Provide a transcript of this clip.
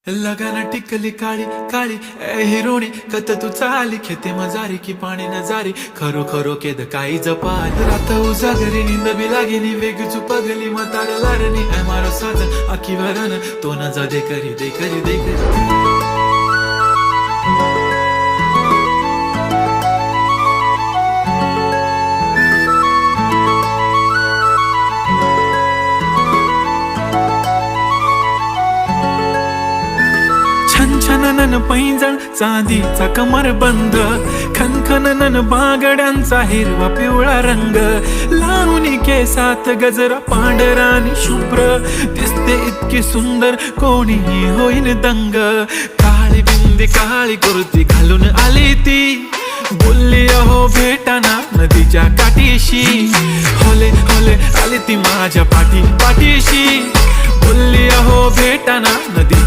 लगाना टिकली काळी काळी ए हिरोणी कत तू चाली खेते मजारी की पाणी नजारी खरो खरो केद काही जपाल रात उजागरी निंद बी लागेनी वेग चुपगली मतार लारणी ए मारो साजन आखी वरन तो न जा दे करी दे करी दे करी छनछनन पैंजण चांदीचा कमर बंद खनखनन बागड्यांचा हिरवा पिवळा रंग लावणी केसात गजरा पांढरा आणि शुभ्र दिसते इतकी सुंदर कोणीही होईन दंग काळी बिंदी काळी कुर्ती घालून आली ती बोलली अहो भेटाना नदीच्या काठीशी होले होले आली ती माझ्या पाठीशी बोलली अहो भेटाना नदी